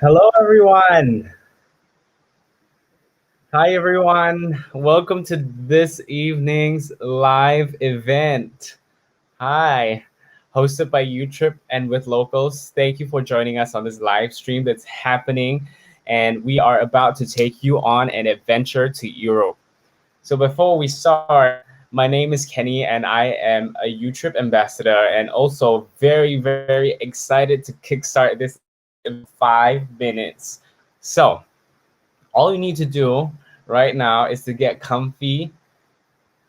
Hello, everyone. Hi, everyone. Welcome to this evening's live event. Hi, hosted by YouTrip and Withlocals. Thank you for joining us on this live stream that's happening, and we are about to take you on an adventure to Europe. So before we start, my name is Kenny, and I am a YouTrip ambassador, and also very, very excited to kickstart this in 5 minutes. So all you need to do right now is to get comfy.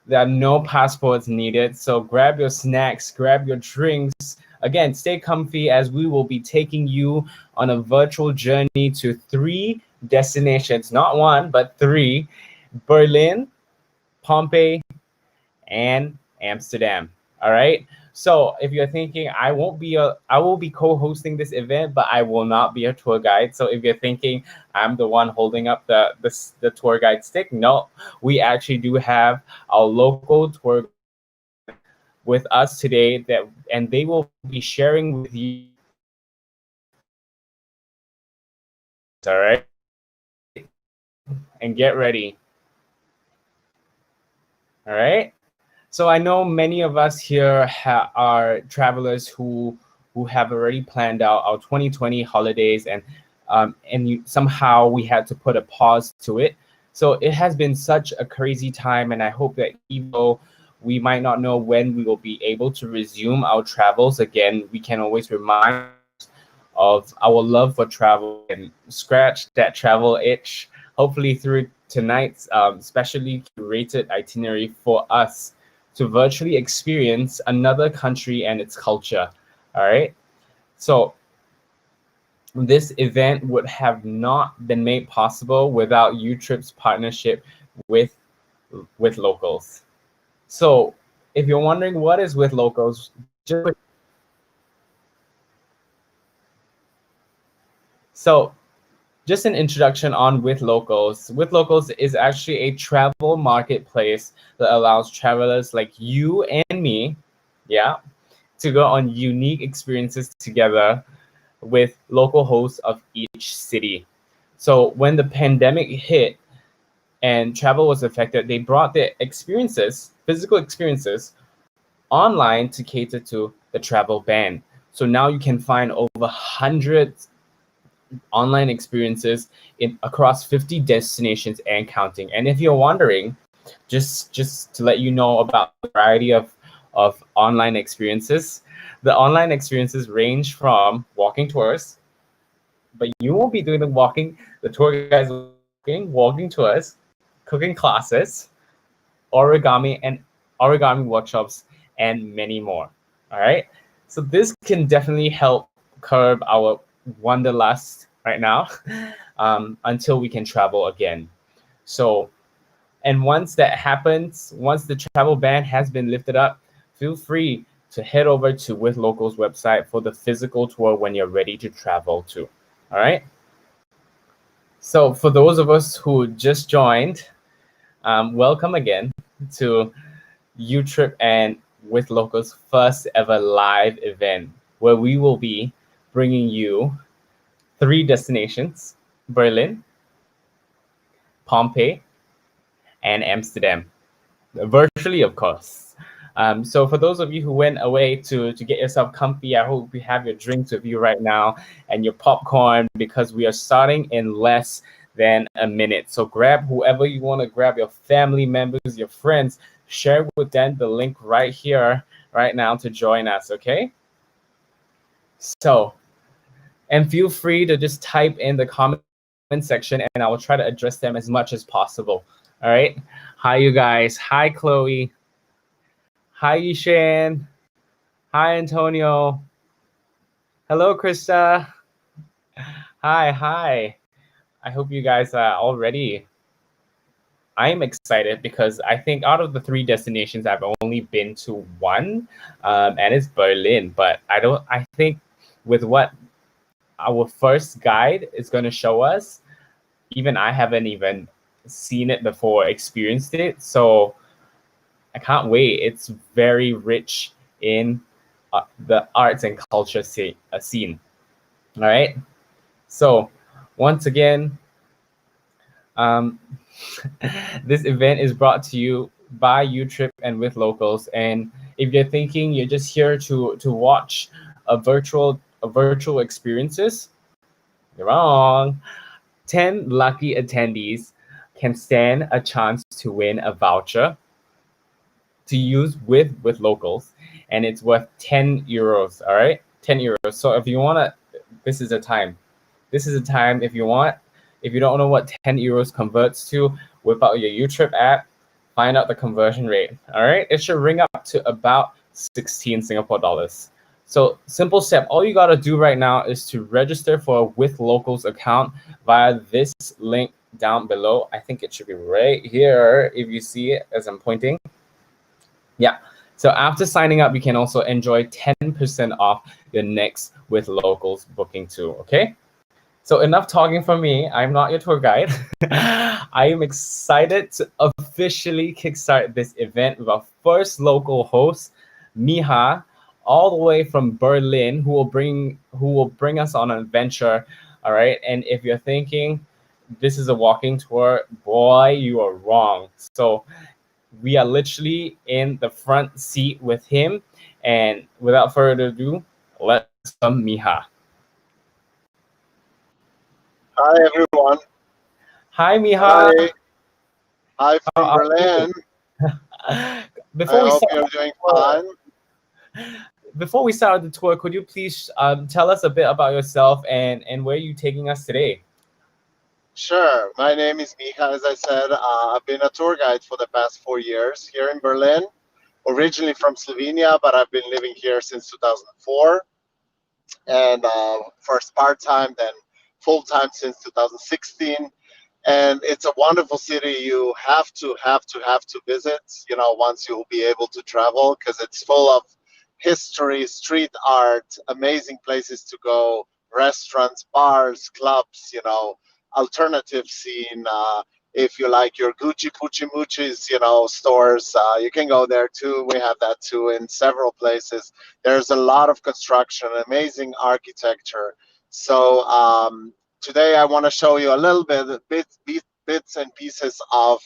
There are no passports needed. So grab your snacks, grab your drinks. Again, stay comfy as we will be taking you on a virtual journey to 3 destinations, not one, but 3: Berlin, Pompeii, and Amsterdam. All right. So if you're thinking I will be co-hosting this event, but I will not be a tour guide. So if you're thinking I'm the one holding up the tour guide stick, no, we actually do have our local tour with us today and they will be sharing with you. All right. And get ready. All right. So I know many of us here are travelers who have already planned out our 2020 holidays, and somehow we had to put a pause to it. So it has been such a crazy time, and I hope that even though we might not know when we will be able to resume our travels again, we can always remind of our love for travel and scratch that travel itch, hopefully through tonight's specially curated itinerary for us to virtually experience another country and its culture. All right. So this event would have not been made possible without YouTrip's partnership with Withlocals. So if you're wondering what is Withlocals, just an introduction on Withlocals. Withlocals is actually a travel marketplace that allows travelers like you and me, yeah, to go on unique experiences together with local hosts of each city. So when the pandemic hit and travel was affected, they brought their experiences, physical experiences, online to cater to the travel ban. So now you can find over hundreds online experiences in across 50 destinations and counting. And if you're wondering, just to let you know about the variety of online experiences, the online experiences range from walking tours, but you won't be doing the tour guys walking tours, cooking classes, origami workshops, and many more. All right. So this can definitely help curb our wanderlust right now until we can travel again. So, and once that happens, once the travel ban has been lifted up, feel free to head over to Withlocals website for the physical tour when you're ready to travel too. All right. So for those of us who just joined, welcome again to YouTrip and Withlocals' first ever live event, where we will be bringing you 3 destinations: Berlin, Pompeii, and Amsterdam, virtually, of course. So for those of you who went away to get yourself comfy, I hope you have your drinks with you right now and your popcorn, because we are starting in less than a minute. So grab whoever you want to grab, your family members, your friends, share with them the link right here, right now to join us, okay? So, and feel free to just type in the comment section and I will try to address them as much as possible. All right. Hi, you guys. Hi, Chloe. Hi, Yishan. Hi, Antonio. Hello, Krista. Hi. I hope you guys are all ready. I'm excited because I think out of the 3 destinations, I've only been to one, and it's Berlin. But I think with what our first guide is going to show us, even I haven't even seen it before, experienced it. So I can't wait. It's very rich in the arts and culture scene. All right. So Once again, um, this event is brought to you by YouTrip and with locals. And if you're thinking you're just here to watch a virtual experiences, you're wrong. 10 lucky attendees can stand a chance to win a voucher to use with locals, and it's worth 10 euros. All right, 10 euros. So if you want to, this is a time. This is a time if you want. If you don't know what 10 euros converts to, whip out your YouTrip app, find out the conversion rate. All right, it should ring up to about 16 Singapore dollars. So simple step. All you gotta do right now is to register for a with locals account via this link down below. I think it should be right here if you see it as I'm pointing. Yeah. So after signing up, you can also enjoy 10% off your next with locals booking too. Okay. So enough talking from me. I'm not your tour guide. I am excited to officially kickstart this event with our first local host, Miha, all the way from Berlin, who will bring us on an adventure. All right. And if you're thinking this is a walking tour, boy, you are wrong. So we are literally in the front seat with him. And without further ado, let's welcome Miha. Hi everyone. Hi, Miha. Hi. Hi How from are you? Berlin. Before I we hope start you're the doing tour, fine. before we start the tour, could you please tell us a bit about yourself and where you taking us today? Sure. My name is Micha. As I said, I've been a tour guide for the past 4 years here in Berlin. Originally from Slovenia, but I've been living here since 2004. And first part time, then full time since 2016. And it's a wonderful city. You have to visit, once you'll be able to travel, because it's full of history, street art, amazing places to go, restaurants, bars, clubs, alternative scene. If you like your Gucci Pucci Muchis, stores, you can go there too. We have that too in several places. There's a lot of construction, amazing architecture. So today I want to show you a little bits and pieces of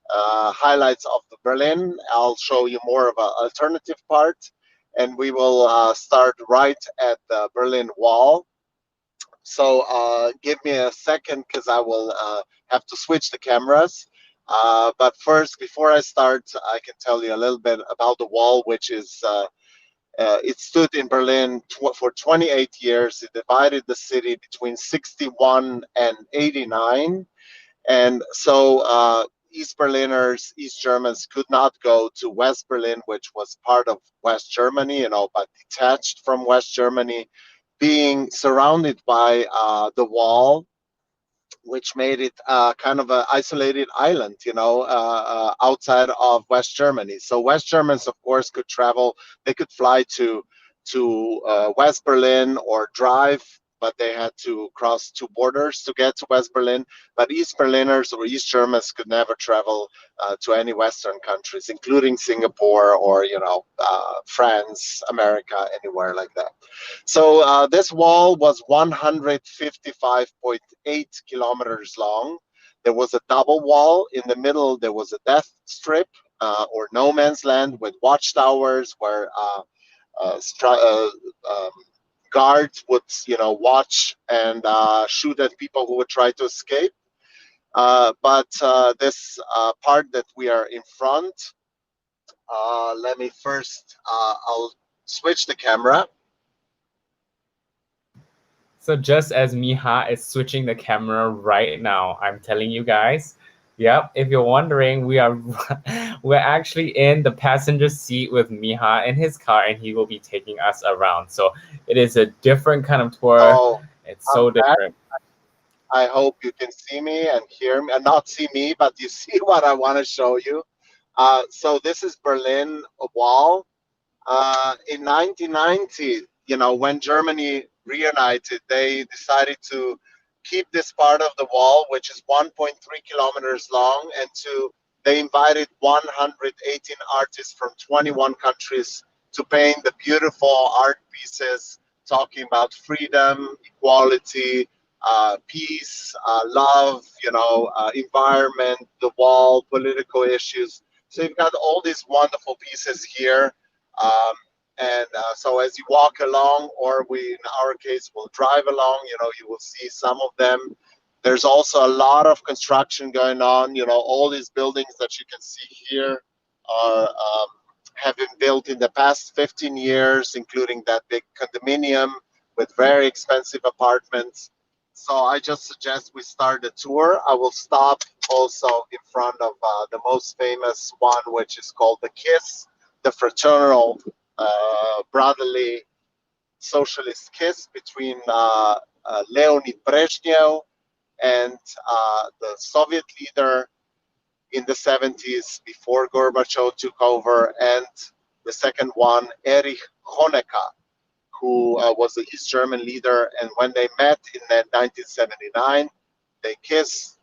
highlights of the Berlin. I'll show you more of an alternative part, and we will start right at the Berlin Wall. So give me a second because I will have to switch the cameras. But first, before I start, I can tell you a little bit about the wall, which is it stood in Berlin for 28 years. It divided the city between 61 and 89. And so East Berliners, East Germans could not go to West Berlin, which was part of West Germany, but detached from West Germany, being surrounded by the wall, which made it kind of an isolated island, outside of West Germany. So West Germans, of course, could travel. They could fly to West Berlin or drive, but they had to cross two borders to get to West Berlin. But East Berliners or East Germans could never travel to any Western countries, including Singapore or France, America, anywhere like that. So this wall was 155.8 kilometers long. There was a double wall. In the middle, there was a death strip or no man's land with watchtowers where uh, stri- uh, um, guards would, watch and shoot at people who would try to escape. But this part that we are in front, let me first, I'll switch the camera. So just as Miha is switching the camera right now, I'm telling you guys, yep, if you're wondering, we're actually in the passenger seat with Miha in his car, and he will be taking us around. So it is a different kind of tour. So It's I'm so back. different. I hope you can see me and hear me, and not see me, but you see what I want to show you. So this is Berlin Wall. In 1990, when Germany reunited, they decided to keep this part of the wall, which is 1.3 kilometers long, and they invited 118 artists from 21 countries to paint the beautiful art pieces talking about freedom, equality, peace, love, environment, the wall, political issues. So you've got all these wonderful pieces here. Um, and so as you walk along, or we, in our case, will drive along, you will see some of them. There's also a lot of construction going on. All these buildings that you can see here are have been built in the past 15 years, including that big condominium with very expensive apartments. So I just suggest we start the tour. I will stop also in front of the most famous one, which is called the KISS, the fraternal brotherly socialist kiss between Leonid Brezhnev and the Soviet leader in the 70s before Gorbachev took over, and the second one, Erich Honecker, who was the East German leader. And when they met in 1979, they kissed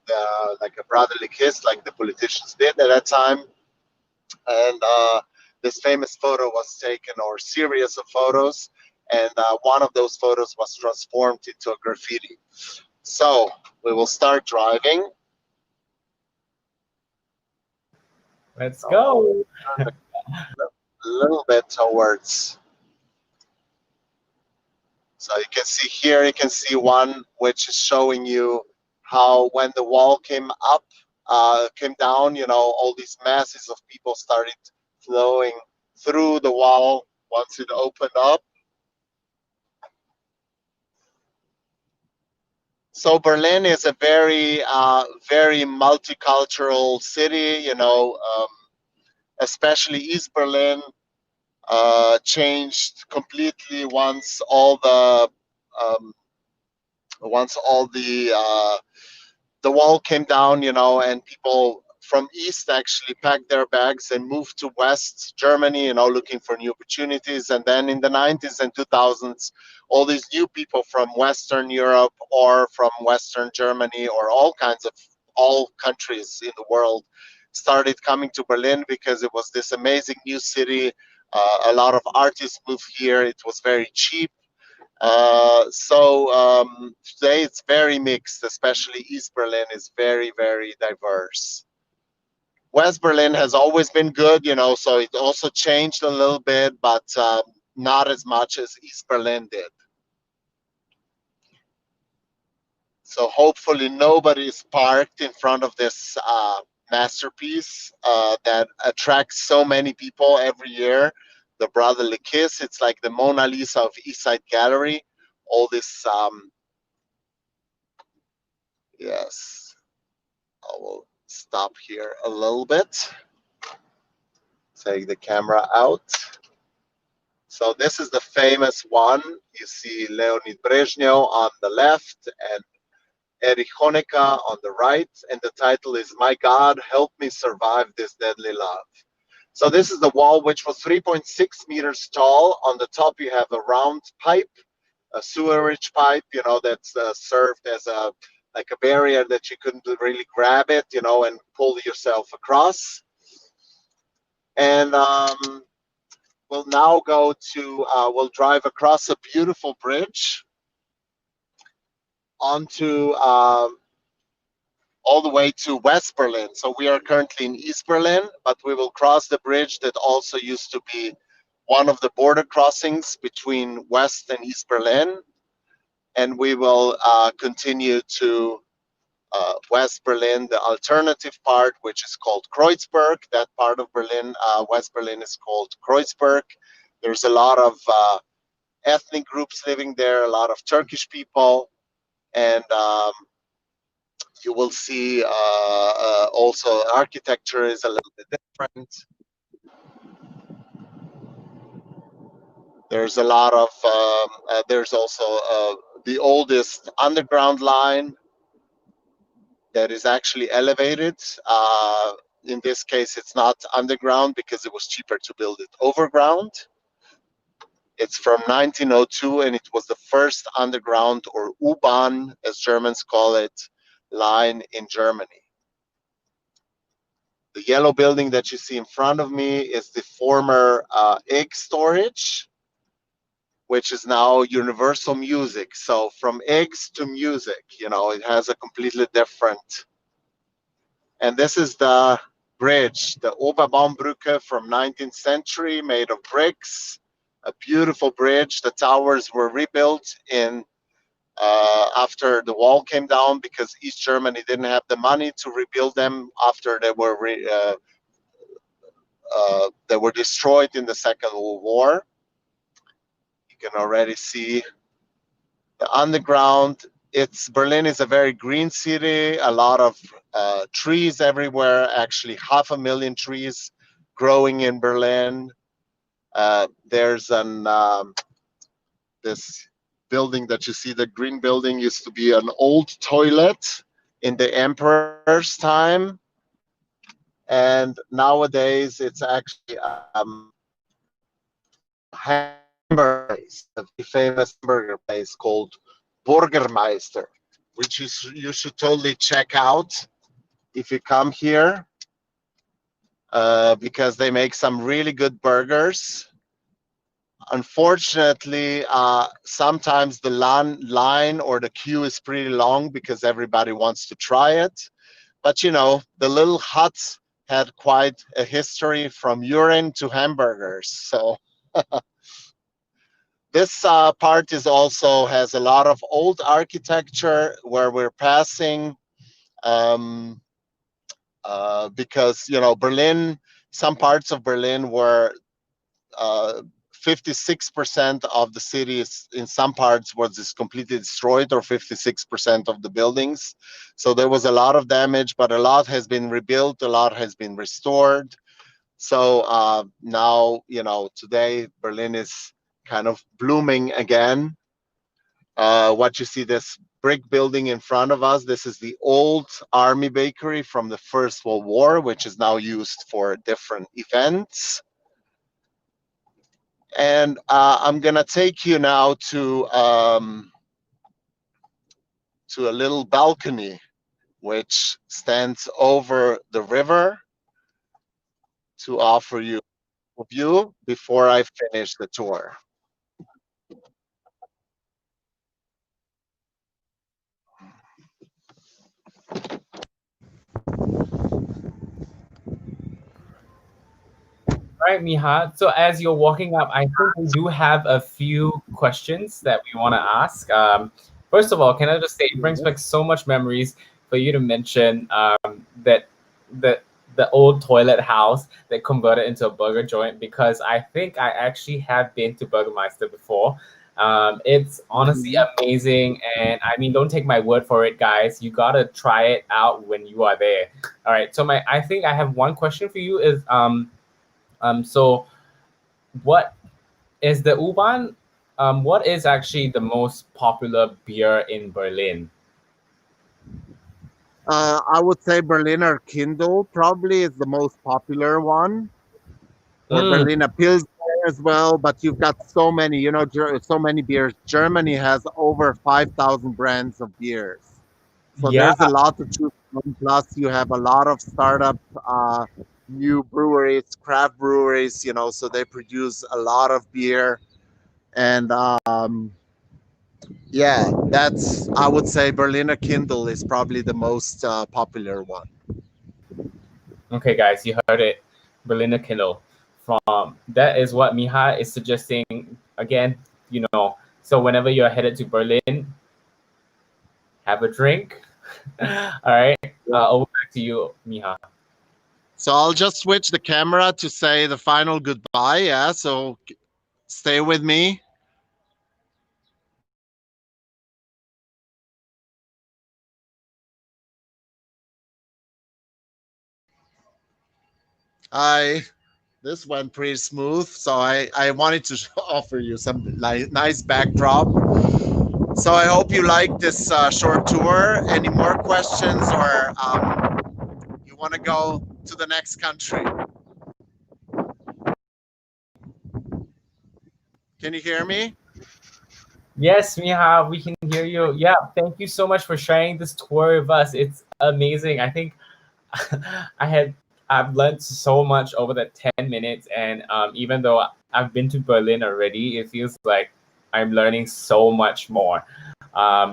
like a brotherly kiss, like the politicians did at that time. And this famous photo was taken, or series of photos, and one of those photos was transformed into a graffiti. So we will start driving. Let's So go. turn a little bit towards. So you can see here, you can see one which is showing you how when the wall came up, came down, all these masses of people started flowing through the wall once it opened up. So Berlin is a very, very multicultural city, especially East Berlin changed completely um, once all the wall came down, and people from east actually packed their bags and moved to West Germany, looking for new opportunities. And then in the 90s and 2000s, all these new people from Western Europe or from Western Germany or all countries in the world started coming to Berlin because it was this amazing new city. A lot of artists moved here. It was very cheap. So today it's very mixed, especially East Berlin is very, very diverse. West Berlin has always been good, so it also changed a little bit, but not as much as East Berlin did. So hopefully nobody is parked in front of this masterpiece that attracts so many people every year. The Brotherly Kiss, it's like the Mona Lisa of East Side Gallery. All this, yes. I will stop here a little bit, take the camera out. So this is the famous one. You see Leonid Brezhnev on the left and Erich Honecker on the right, and the title is "My God, Help Me Survive This Deadly Love." So this is the wall, which was 3.6 meters tall. On the top you have a round pipe, a sewerage pipe, that's served as a barrier that you couldn't really grab it, and pull yourself across. And we'll now we'll drive across a beautiful bridge onto all the way to West Berlin. So we are currently in East Berlin, but we will cross the bridge that also used to be one of the border crossings between West and East Berlin. And we will continue to West Berlin, the alternative part, which is called Kreuzberg. That part of Berlin, West Berlin, is called Kreuzberg. There's a lot of ethnic groups living there, a lot of Turkish people, and you will see also architecture is a little bit different. There's a lot of, there's also the oldest underground line that is actually elevated. In this case, it's not underground because it was cheaper to build it overground. It's from 1902, and it was the first underground, or U-Bahn, as Germans call it, line in Germany. The yellow building that you see in front of me is the former egg storage. which is now universal music. So from eggs to music, it has a completely different. And this is the bridge, the Oberbaumbrücke from 19th century, made of bricks. A beautiful bridge. The towers were rebuilt in after the wall came down because East Germany didn't have the money to rebuild them after they were destroyed in the Second World War. You can already see the underground. Berlin is a very green city. A lot of trees everywhere. Actually, 500,000 trees growing in Berlin. There's this building that you see. The green building used to be an old toilet in the emperor's time, and nowadays it's actually hamburger place, a very famous hamburger place called Burgermeister, which you should totally check out if you come here, because they make some really good burgers. Unfortunately, sometimes the line or the queue is pretty long because everybody wants to try it. But the little huts had quite a history from urine to hamburgers. So this part has a lot of old architecture where we're passing, because Berlin, some parts of Berlin were 56% of the city in some parts was just completely destroyed, or 56% of the buildings. So there was a lot of damage, but a lot has been rebuilt, a lot has been restored. So now, today Berlin is kind of blooming again. What you see, this brick building in front of us, this is the old army bakery from the First World War, which is now used for different events. And I'm gonna take you now to a little balcony which stands over the river to offer you a view before I finish the tour. All right, Miha. So as you're walking up, I think we do have a few questions that we want to ask. First of all, can I just say it brings back so much memories for you to mention that the the old toilet house that converted into a burger joint, because I think I actually have been to Burgermeister before. It's honestly amazing, and I mean, don't take my word for it, guys. You gotta try it out when you are there. All right. So I think I have one question for you is so what is the U-Bahn? What is actually the most popular beer in Berlin? I would say Berliner Kindle probably is the most popular one, or Mm, Berliner Pilsner as well. But you've got so many, so many beers. Germany has over 5,000 brands of beers. So yeah. there's a lot to choose from. Plus, you have a lot of startup new breweries, craft breweries, so they produce a lot of beer. And yeah, I would say Berliner Kindle is probably the most popular one. Okay, guys, you heard it. Berliner Kindle. From that is what Miha is suggesting. Again, so whenever you're headed to Berlin, have a drink. All right. Over back to you, Miha. So I'll just switch the camera to say the final goodbye. Yeah, so stay with me. This went pretty smooth, so I wanted to offer you some nice backdrop. So I hope you like this short tour. Any more questions, or you want to go to the next country? Can you hear me? Yes, Miha, we can hear you. Yeah, thank you so much for sharing this tour with us. It's amazing. I think I've learned so much over the 10 minutes, and even though I've been to Berlin already, it feels like I'm learning so much more.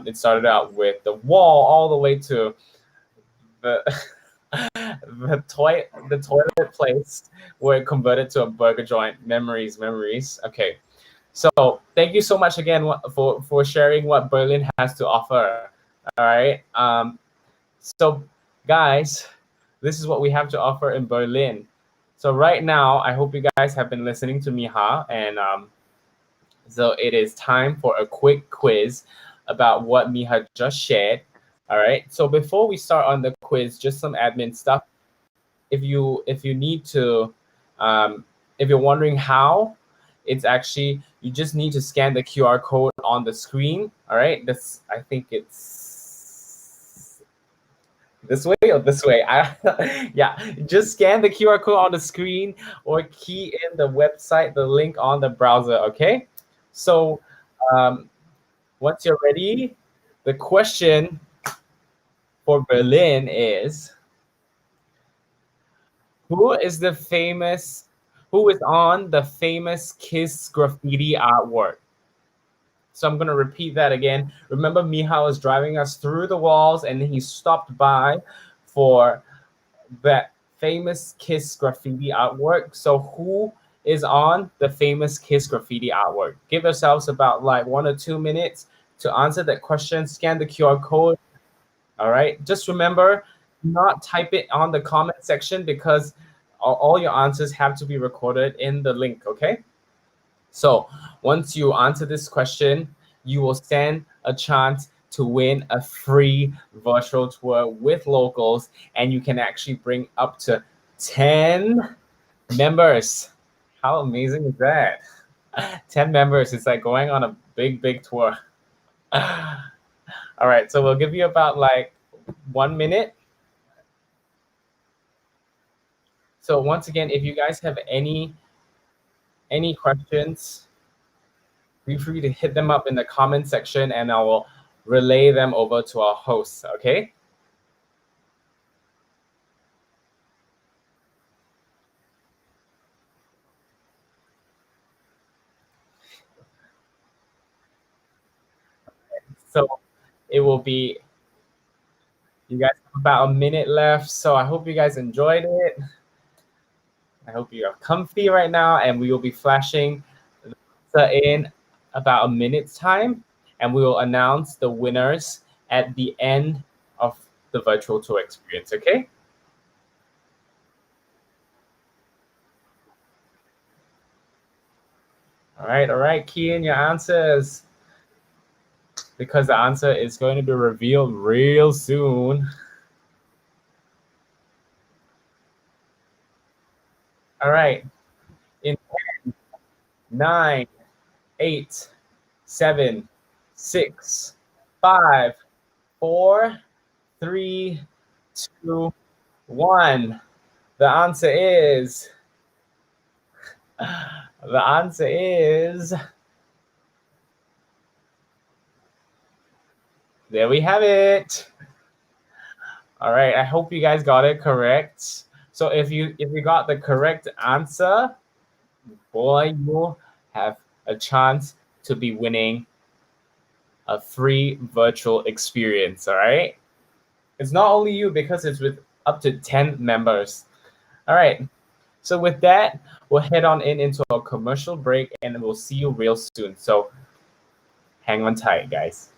It started out with the wall all the way to the the toilet place where it converted to a burger joint. Memories, memories. Okay, so thank you so much again for sharing what Berlin has to offer. All right. So guys, this is what we have to offer in Berlin. So right now, I hope you guys have been listening to Miha, and so it is time for a quick quiz about what Miha just shared. All right. So before we start on the quiz, just some admin stuff. If you need to, if you're wondering how, it's actually you just need to scan the QR code on the screen. All right. This I think it's this way or this way. Yeah, just scan the QR code on the screen or key in the website, the link on the browser. Okay. So um, once you're ready, the question for Berlin is who is the famous who is on the famous Kiss graffiti artwork? So I'm gonna repeat that again. Remember, Miha was driving us through the walls, and then he stopped by for that famous Kiss graffiti artwork. So who is on the famous Kiss graffiti artwork? Give yourselves about like 1 or 2 minutes to answer that question. Scan the QR code. All right. Just remember, not type it on the comment section because all your answers have to be recorded in the link. Okay. So once you answer this question, you will stand a chance to win a free virtual tour with locals, and you can actually bring up to 10 members. How amazing is that? 10 members. It's like going on a big, big tour. All right, so we'll give you about like 1 minute. So once again, if you guys have any questions, feel free to hit them up in the comment section and I will relay them over to our hosts, okay? So it will be, you guys have about a minute left. So I hope you guys enjoyed it. I hope you are comfy right now, and we will be flashing in about a minute's time, and we will announce the winners at the end of the virtual tour experience, okay? All right, key in your answers because the answer is going to be revealed real soon. All right, in 10, 9, 8, 7, 6, 5, 4, 3, 2, 1. The answer is the answer is there we have it. All right, I hope you guys got it correct. So if you got the correct answer, boy, you have a chance to be winning a free virtual experience, all right? It's not only you because it's with up to 10 members. All right. So with that, we'll head on into a commercial break and we'll see you real soon. So hang on tight, guys.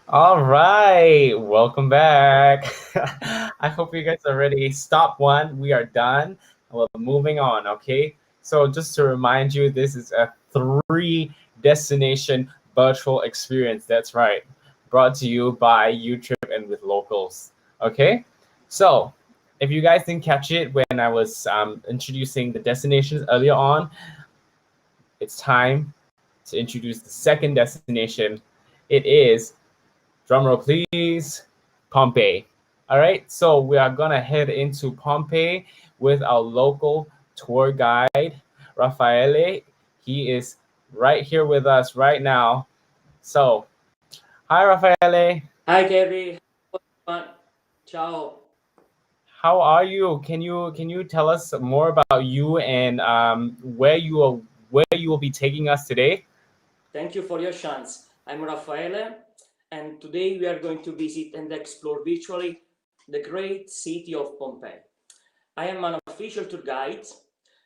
All right, welcome back. I hope you guys are ready. Stop one, we are done. We're moving on, okay? So just to remind you, this is a three destination virtual experience. That's right. Brought to you by YouTrip and with locals. Okay. So if you guys didn't catch it when I was introducing the destinations earlier on, it's time to introduce the second destination. It is, drumroll please, Pompeii. All right, so we are gonna head into Pompeii with our local tour guide, Raffaele. He is right here with us right now. So, hi, Raffaele. Hi Gary, ciao. How are you? Can you tell us more about you and where you will be taking us today? Thank you for your chance. I'm Raffaele, and today we are going to visit and explore virtually the great city of Pompeii. I am an official tour guide,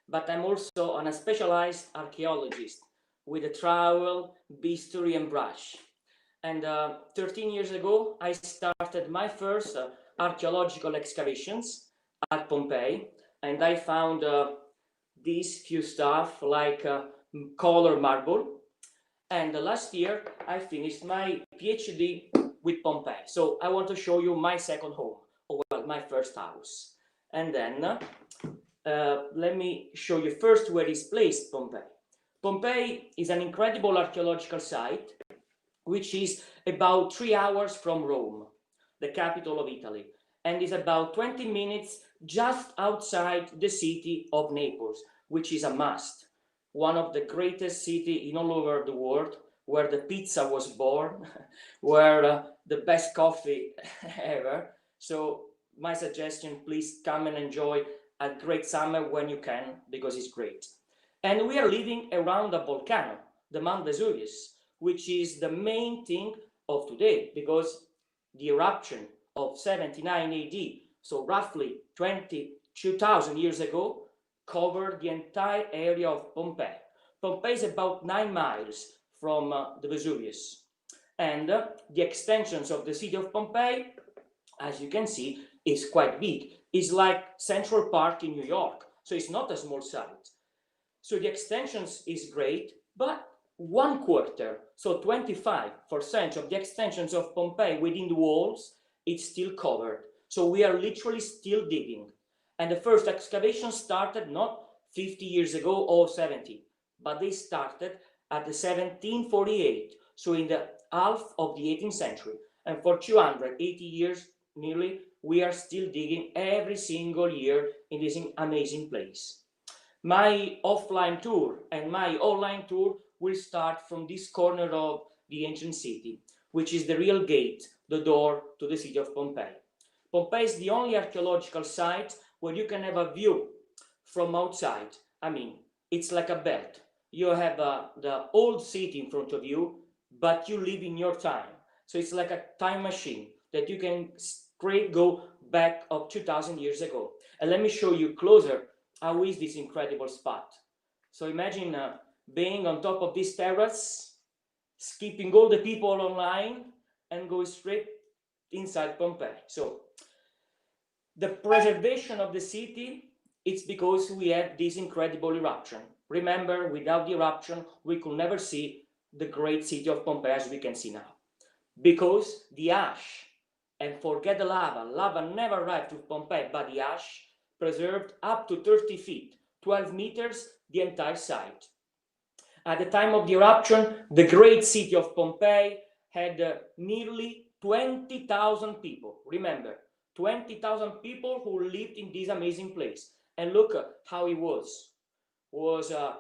but I'm also a specialized archaeologist with a travel, history, and brush. And 13 years ago, I started my first archaeological excavations at Pompeii, and I found these few stuff like color marble. And last year, I finished my PhD with Pompeii. So I want to show you my second home, or well, my first house. And then let me show you first where is placed Pompeii. Pompeii is an incredible archaeological site which is about 3 hours from Rome, the capital of Italy, and is about 20 minutes just outside the city of Naples, which is a must. One of the greatest cities in all over the world, where the pizza was born, where the best coffee ever. So my suggestion, please come and enjoy a great summer when you can, because it's great. And we are living around a volcano, the Mount Vesuvius, which is the main thing of today, because the eruption of 79 AD, so roughly 22,000 years ago, covered the entire area of Pompeii. Pompeii is about 9 miles from the Vesuvius. And the extensions of the city of Pompeii, as you can see, is quite big. It's like Central Park in New York, so it's not a small site. So the extensions is great, but 1/4, so 25% of the extensions of Pompeii within the walls, it's still covered. So we are literally still digging. And the first excavation started not 50 years ago or 70, but they started at the 1748, so in the half of the 18th century. And for 280 years nearly, we are still digging every single year in this amazing place. My offline tour and my online tour will start from this corner of the ancient city, which is the real gate, the door to the city of Pompeii. Pompeii is the only archaeological site where you can have a view from outside. I mean, it's like a belt. You have the old city in front of you, but you live in your time. So it's like a time machine that you can straight go back of 2000 years ago. And let me show you closer how is this incredible spot. So imagine being on top of this terrace, skipping all the people online and go straight inside Pompeii. So the preservation of the city, it's because we had this incredible eruption. Remember, without the eruption, we could never see the great city of Pompeii as we can see now. Because the ash, and forget the lava never arrived to Pompeii, but the ash preserved up to 30 feet, 12 meters, the entire site. At the time of the eruption, the great city of Pompeii had nearly 20,000 people. Remember, 20,000 people who lived in this amazing place. And look how it was. It was a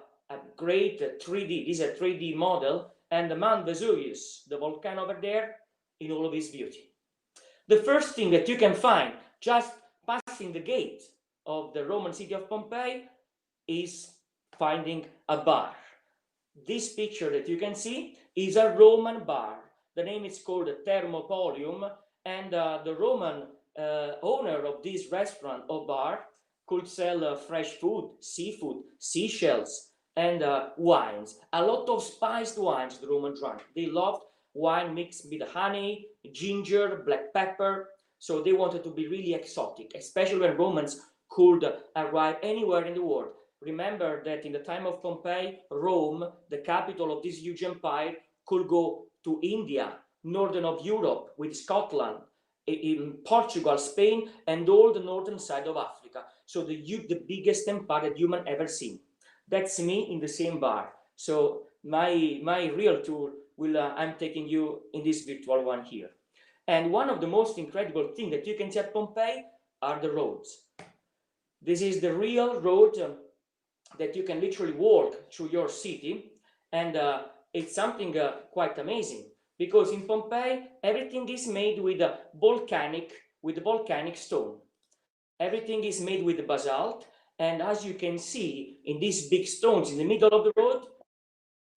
great 3D, this is a 3D model, and the Mount Vesuvius, the volcano over there, in all of its beauty. The first thing that you can find just passing the gate of the Roman city of Pompeii is finding a bar. This picture that you can see is a Roman bar. The name is called Thermopolium, and the Roman owner of this restaurant or bar could sell fresh food, seafood, seashells, and wines. A lot of spiced wines the Roman drank. They loved wine mixed with honey, ginger, black pepper. So they wanted to be really exotic, especially when Romans could arrive anywhere in the world. Remember that in the time of Pompeii, Rome, the capital of this huge empire, could go to India, northern of Europe, with Scotland, in Portugal, Spain, and all the northern side of Africa. So the biggest empire that human ever seen. That's me in the same bar. So my real tour will I'm taking you in this virtual one here. And one of the most incredible things that you can see at Pompeii are the roads. This is the real road that you can literally walk through your city, and it's something quite amazing, because in Pompeii everything is made with volcanic stone. Everything is made with basalt, and as you can see in these big stones in the middle of the road,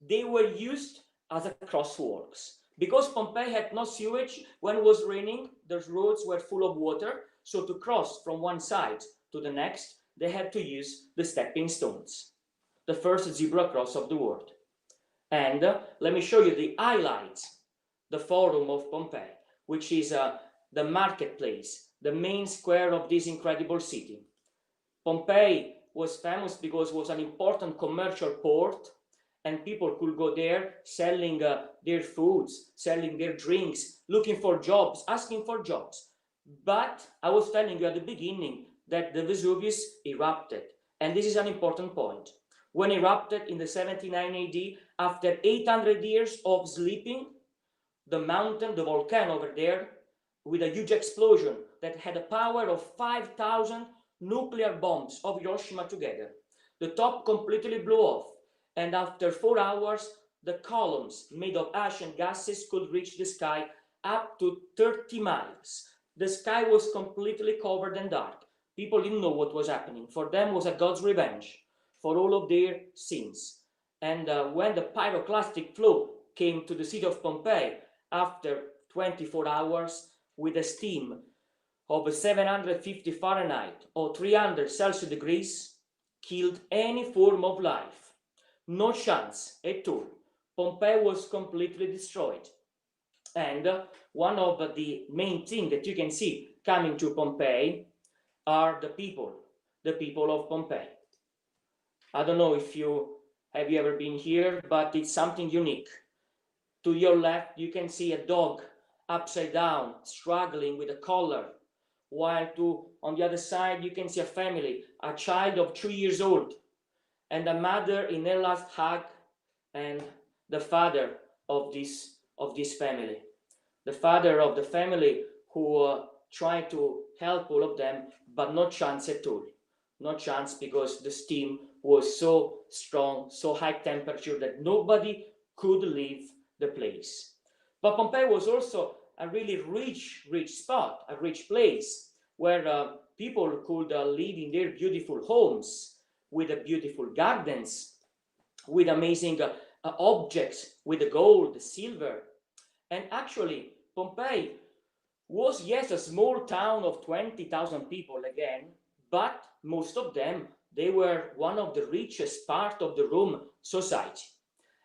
they were used as a crosswalks. Because Pompeii had no sewage, when it was raining, the roads were full of water, so to cross from one side to the next, they had to use the stepping stones, the first zebra cross of the world. And let me show you the highlights, the Forum of Pompeii, which is the marketplace, the main square of this incredible city. Pompeii was famous because it was an important commercial port, and people could go there selling their foods, selling their drinks, looking for jobs, asking for jobs. But I was telling you at the beginning that the Vesuvius erupted, and this is an important point. When erupted in the 79 AD, after 800 years of sleeping, the mountain, the volcano over there, with a huge explosion that had a power of 5,000 nuclear bombs of Hiroshima together. The top completely blew off, and after 4 hours, the columns made of ash and gases could reach the sky up to 30 miles. The sky was completely covered in dark. People didn't know what was happening. For them, it was a God's revenge for all of their sins. And when the pyroclastic flow came to the city of Pompeii after 24 hours with a steam of 750 Fahrenheit or 300 Celsius degrees, killed any form of life. No chance at all. Pompeii was completely destroyed. And one of the main things that you can see coming to Pompeii are the people of Pompeii. I don't know if you have ever been here, but it's something unique. To your left, you can see a dog upside down, struggling with a collar, while on the other side, you can see a family, a child of 2 years old, and a mother in her last hug, and the father of this family. The father of the family who tried to help all of them, but no chance at all. No chance, because the steam was so strong, so high temperature that nobody could leave the place. But Pompeii was also a really rich spot, a rich place where people could live in their beautiful homes with beautiful gardens, with amazing objects, with the gold, the silver. And actually, Pompeii was, yes, a small town of 20,000 people again, but most of them, they were one of the richest part of the Rome society.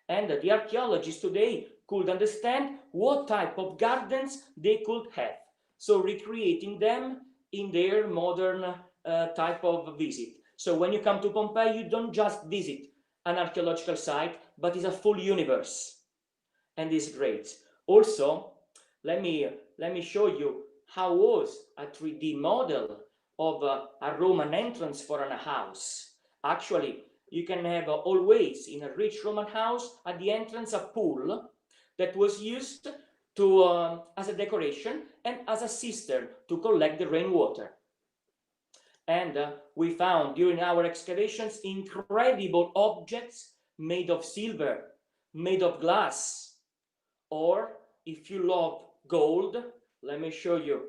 And the archaeologists today could understand what type of gardens they could have. So recreating them in their modern type of visit. So when you come to Pompeii, you don't just visit an archaeological site, but it's a full universe. And it's great. Also, let me show you how was a 3D model of a Roman entrance for a house. Actually, you can have always in a rich Roman house at the entrance a pool that was used to as a decoration and as a cistern to collect the rainwater. And we found during our excavations incredible objects made of silver, made of glass, or if you love gold, let me show you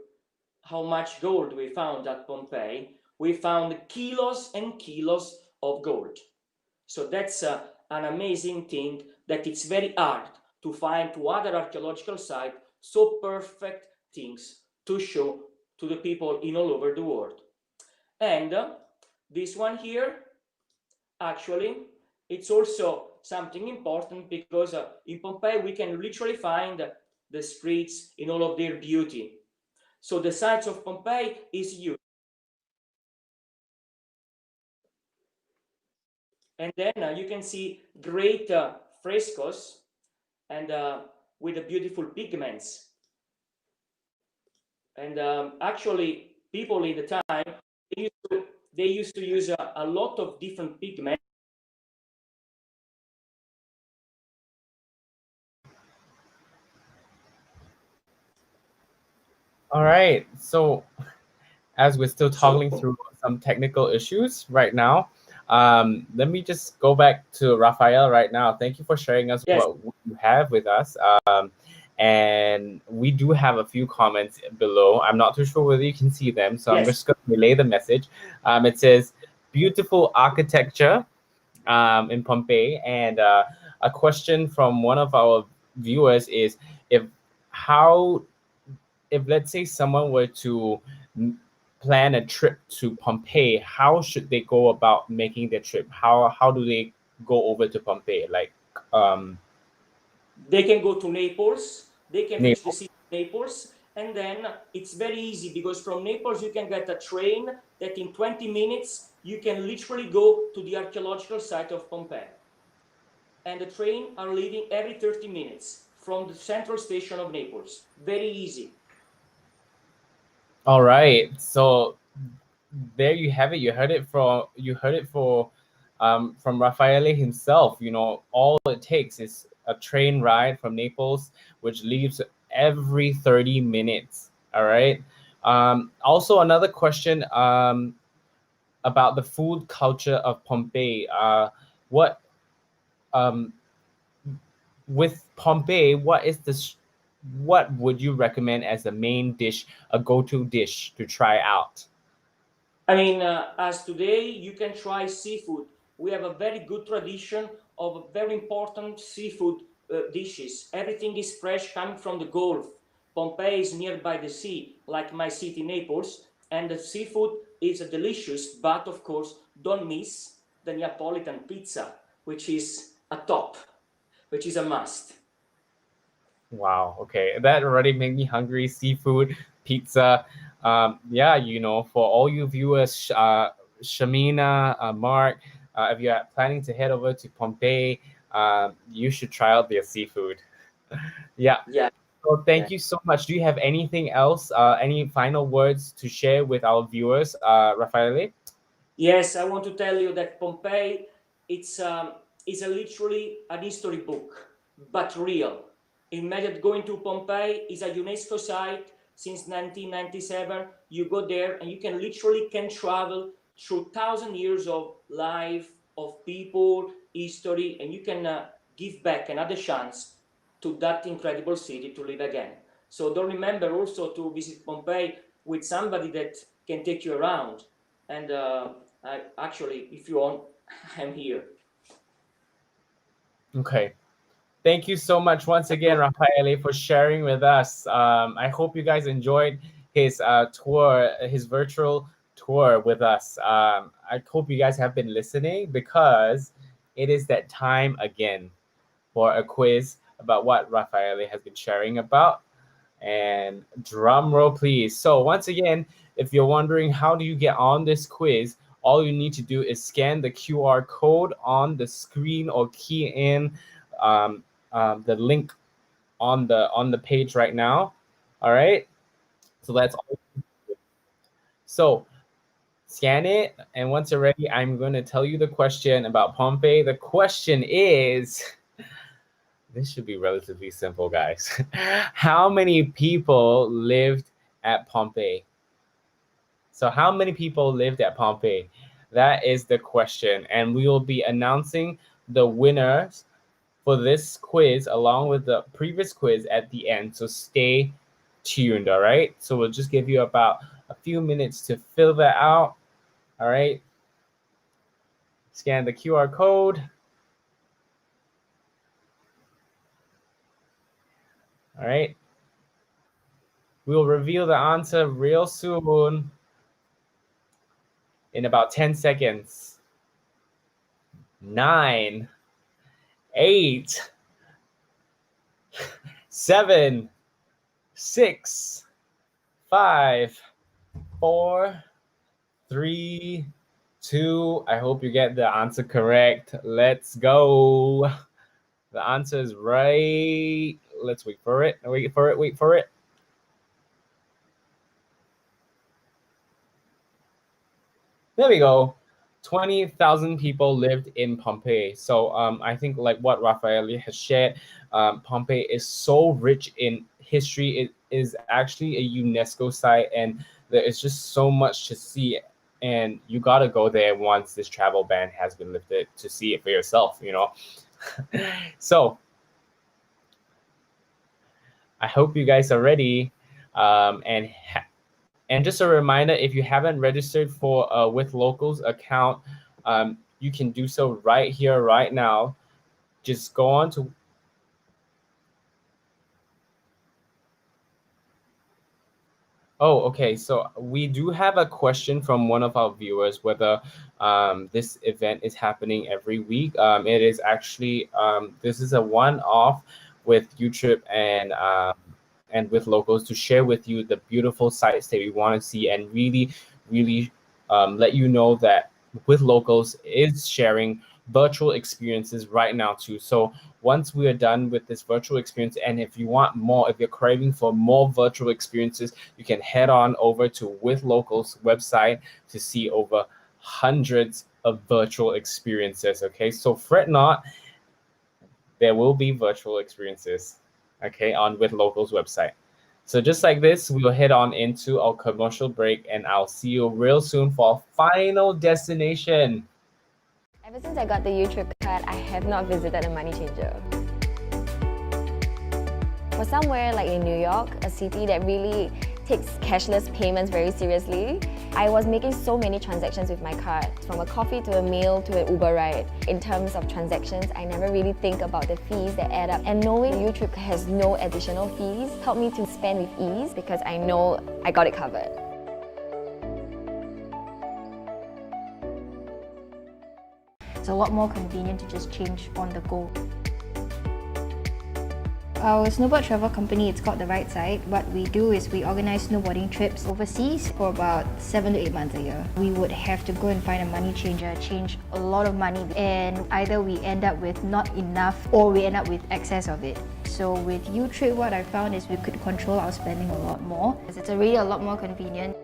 how much gold we found at Pompeii. We found kilos and kilos of gold. So that's an amazing thing, that it's very hard to find to other archaeological sites so perfect things to show to the people in all over the world. And this one here, actually, it's also something important, because in Pompeii we can literally find the streets in all of their beauty. So the sites of Pompeii is huge. And then you can see great frescoes and with the beautiful pigments. And actually, people in the time, they used to use a lot of different pigments. All right. So as we're still So toggling through some technical issues right now, let me just go back to Raphael right now. Thank you for sharing us yes, what you have with us. And we do have a few comments below. I'm not too sure whether you can see them, so I'm yes, just going to relay the message. It says, beautiful architecture in Pompeii. And a question from one of our viewers is, if how if let's say someone were to plan a trip to Pompeii, how should they go about making their trip? How do they go over to Pompeii? Like um, they can go to Naples, they can reach the Naples. city of Naples, and then it's very easy because from Naples you can get a train that in 20 minutes you can literally go to the archaeological site of Pompeii. And the train are leaving every 30 minutes from the central station of Naples. Very easy. All right, so there you have it. You heard it from Raffaele himself. You know, all it takes is a train ride from Naples, which leaves every 30 minutes. All right. Also, another question about the food culture of Pompeii. What um, with Pompeii? What would you recommend as the main dish, a go-to dish to try out? I mean, as today you can try seafood. We have a very good tradition of very important seafood dishes. Everything is fresh coming from the Gulf. Pompeii is nearby the sea, like my city, Naples, and the seafood is delicious. But of course, don't miss the Neapolitan pizza, which is a top, which is a must. Wow. Okay, that already made me hungry. Seafood, pizza. Yeah, you know, for all you viewers, Shamina, Mark, if you're planning to head over to Pompeii, you should try out their seafood. Yeah. Yeah. So Yeah. thank you so much. Do you have anything else? Any final words to share with our viewers, Raffaele? Yes, I want to tell you that Pompeii it's is a literally an history book, but real. Imagine going to Pompeii is a UNESCO site since 1997. You go there and you can literally can travel through 1,000 years of life of people, history, and you can give back another chance to that incredible city to live again. So don't remember also to visit Pompeii with somebody that can take you around and actually, if you want, I'm here. Okay. Thank you so much once again, Raffaele, for sharing with us. I hope you guys enjoyed his tour, his virtual tour with us. I hope you guys have been listening, because it is that time again for a quiz about what Raffaele has been sharing about. And drum roll, please. So once again, if you're wondering how do you get on this quiz, all you need to do is scan the QR code on the screen or key in um, the link on the page right now. All right. So that's all. So scan it, and once you're ready, I'm going to tell you the question about Pompeii. The question is, this should be relatively simple, guys. How many people lived at Pompeii? So how many people lived at Pompeii? That is the question. And we will be announcing the winners for this quiz along with the previous quiz at the end. So stay tuned, all right? So we'll just give you about a few minutes to fill that out, all right? Scan the QR code. All right. We'll reveal the answer real soon in about 10 seconds. 9, 8, 7, 6, 5, 4, 3, 2. I hope you get the answer correct. Let's go. The answer is right. Let's wait for it. Wait for it. Wait for it. There we go. 20,000 people lived in Pompeii. So I think like what Raffaele has shared, Pompeii is so rich in history. It is actually a UNESCO site, and there is just so much to see. And you gotta go there once this travel ban has been lifted to see it for yourself. So I hope you guys are ready. And just a reminder, if you haven't registered for a Withlocals account, you can do so right here, right now. Just go on to. Oh, okay. So we do have a question from one of our viewers whether this event is happening every week. It is actually this is a one-off with YouTrip and Withlocals to share with you the beautiful sites that we want to see and really let you know that Withlocals is sharing virtual experiences right now too. So once we are done with this virtual experience, and if you want more, if you're craving for more virtual experiences, you can head on over to Withlocals website to see over hundreds of virtual experiences. Okay, so fret not, there will be virtual experiences, okay, on Withlocals website. So just like this, we'll head on into our commercial break, and I'll see you real soon for our final destination. Ever since I got the YouTrip card, I have not visited a money changer. For somewhere like in New York, a city that really takes cashless payments very seriously, I was making so many transactions with my card, from a coffee to a meal to an Uber ride. In terms of transactions, I never really think about the fees that add up. And knowing YouTrip has no additional fees helped me to spend with ease because I know I got it covered. It's a lot more convenient to just change on the go. Our snowboard travel company, it's called The Right Side. What we do is we organize snowboarding trips overseas for about 7 to 8 months a year. We would have to go and find a money changer, change a lot of money, and either we end up with not enough or we end up with excess of it. So with YouTrip, what I found is we could control our spending a lot more. It's really a lot more convenient.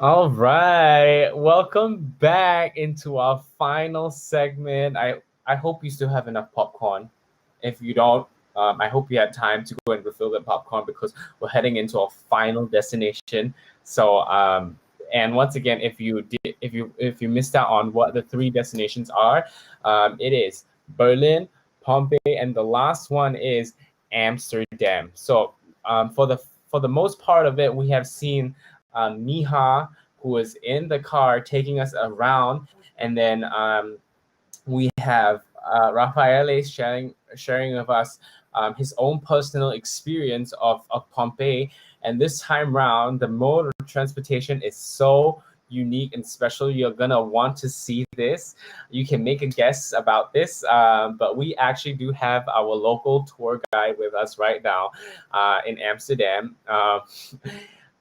All right, welcome back into our final segment. I hope you still have enough popcorn. If you don't, I hope you had time to go and refill the popcorn because we're heading into our final destination. So, and once again, if you missed out on what the 3 destinations are, it is Berlin, Pompeii, and the last one is Amsterdam. So, for the most part of it, we have seen Miha, who is in the car taking us around, and then we have Raffaele sharing with us his own personal experience of Pompeii. And this time round, the mode of transportation is so unique and special. You're gonna want to see this. You can make a guess about this, but we actually do have our local tour guide with us right now in Amsterdam.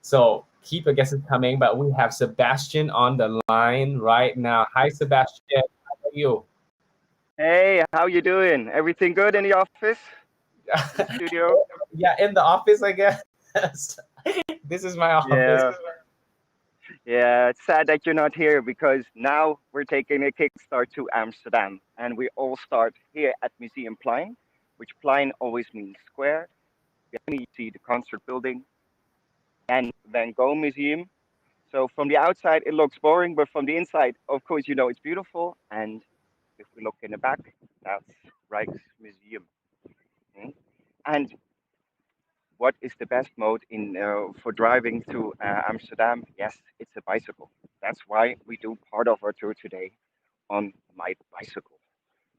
So keep your guesses coming, but we have Sebastian on the line right now. Hi, Sebastian. How are you? Hey, how you doing? Everything good in the office? The studio? Yeah, in the office, I guess. This is my office. Yeah. Yeah, it's sad that you're not here because now we're taking a kickstart to Amsterdam and we all start here at Museum Plein, which Plein always means square. You see the concert building and Van Gogh Museum. So from the outside it looks boring, but from the inside, of course, you know it's beautiful. And if we look in the back, that's Rijksmuseum. Mm. And what is the best mode in for driving to Amsterdam? Yes, it's a bicycle. That's why we do part of our tour today on my bicycle,